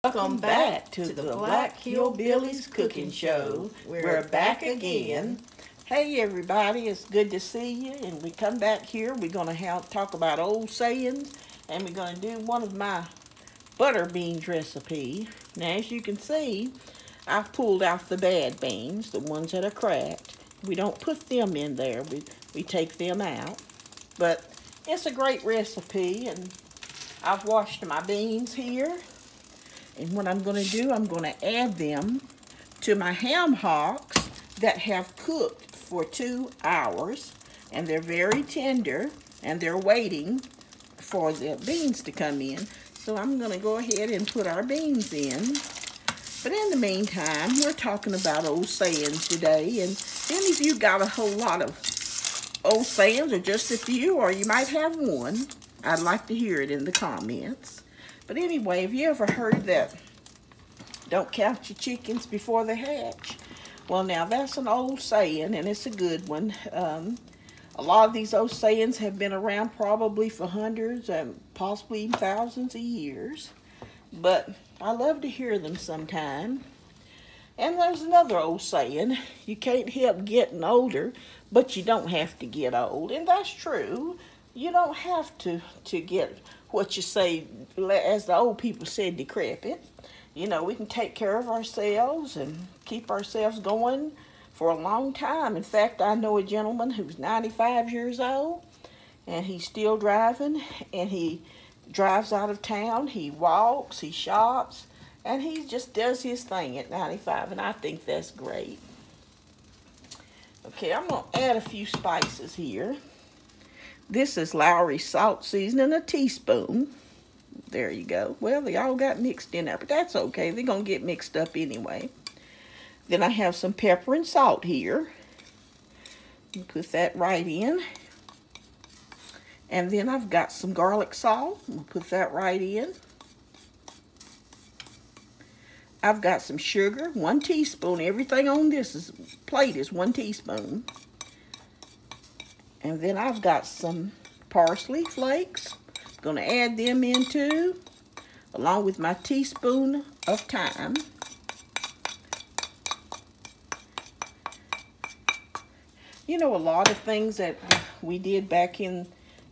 Welcome back to the Black Hillbillies Cooking Show. We're back again. Hey everybody, it's good to see you. And we come back here, we're going to talk about old sayings. And we're going to do one of my butter beans recipe. Now as you can see, I've pulled out the bad beans, the ones that are cracked. We don't put them in there, we take them out. But it's a great recipe, and I've washed my beans here. And what I'm going to do, I'm going to add them to my ham hocks that have cooked for 2 hours. And they're very tender, and they're waiting for the beans to come in. So I'm going to go ahead and put our beans in. But in the meantime, we're talking about old sayings today. And any of you got a whole lot of old sayings, or just a few, or you might have one, I'd like to hear it in the comments. But anyway, have you ever heard that don't count your chickens before they hatch? Well, now that's an old saying, and it's a good one. A lot of these old sayings have been around probably for hundreds and possibly even thousands of years. But I love to hear them sometime. And there's another old saying, you can't help getting older, but you don't have to get old. And that's true. You don't have to get what you say, as the old people said, decrepit. You know, we can take care of ourselves and keep ourselves going for a long time. In fact, I know a gentleman who's 95 years old, and he's still driving, and he drives out of town, he walks, he shops, and he just does his thing at 95, and I think that's great. Okay, I'm going to add a few spices here. This is Lowry salt seasoning, a teaspoon. There you go. Well, they all got mixed in there, but that's okay. They're going to get mixed up anyway. Then I have some pepper and salt here. Put that right in. And then I've got some garlic salt. We'll put that right in. I've got some sugar, 1 teaspoon. Everything on this plate is 1 teaspoon. And then I've got some parsley flakes. I'm going to add them in too, along with my teaspoon of thyme. You know, a lot of things that we did back in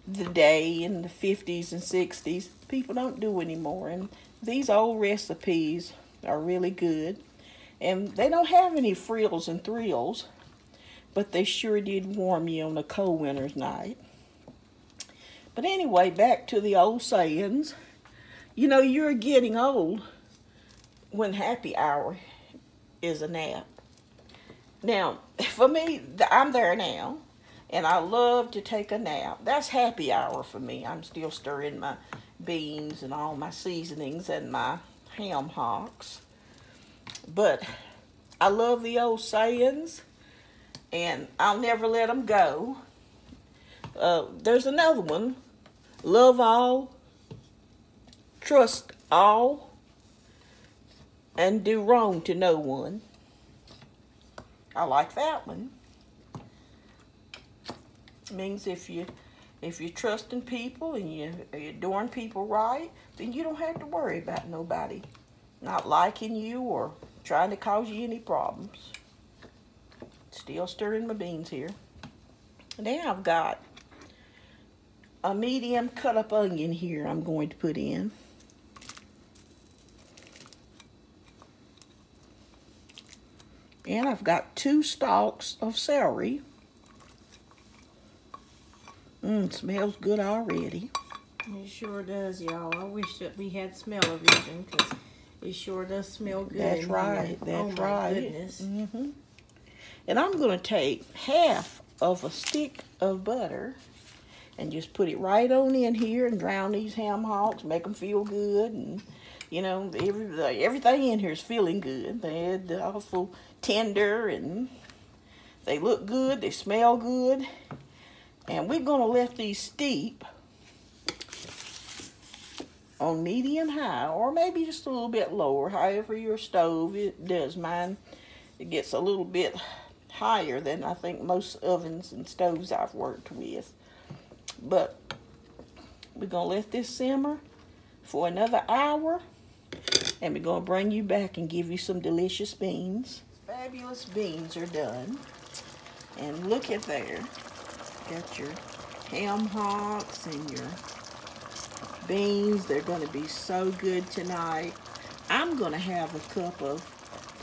the day, in the 50s and 60s, people don't do anymore. And these old recipes are really good. And they don't have any frills and thrills, but they sure did warm you on a cold winter's night. But anyway, back to the old sayings. You know, you're getting old when happy hour is a nap. Now, for me, I'm there now, and I love to take a nap. That's happy hour for me. I'm still stirring my beans and all my seasonings and my ham hocks. But I love the old sayings, and I'll never let them go. There's another one. Love all, trust all, and do wrong to no one. I like that one. It means if you're trusting people and you're doing people right, then you don't have to worry about nobody not liking you or trying to cause you any problems. Still stirring my beans here. Now I've got a medium cut up onion here I'm going to put in. And I've got 2 stalks of celery. Smells good already. It sure does, y'all. I wish that we had smell-o-vision, because it sure does smell good. That's right. That's right. Oh my goodness. And I'm going to take half of a stick of butter and just put it right on in here and drown these ham hocks, make them feel good. And, you know, everything in here is feeling good. They're awful tender, and they look good. They smell good. And we're going to let these steep on medium high, or maybe just a little bit lower, however your stove it does. Mine, it gets a little bit higher than I think most ovens and stoves I've worked with. But we're going to let this simmer for another hour. And we're going to bring you back and give you some delicious beans. Fabulous beans are done. And look at there. Got your Hamhocks and your beans. They're going to be so good tonight. I'm going to have a cup of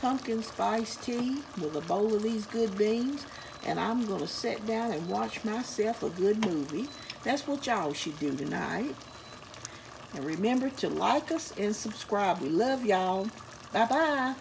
pumpkin spice tea with a bowl of these good beans. And I'm going to sit down and watch myself a good movie. That's what y'all should do tonight. And remember to like us and subscribe. We love y'all. Bye-bye.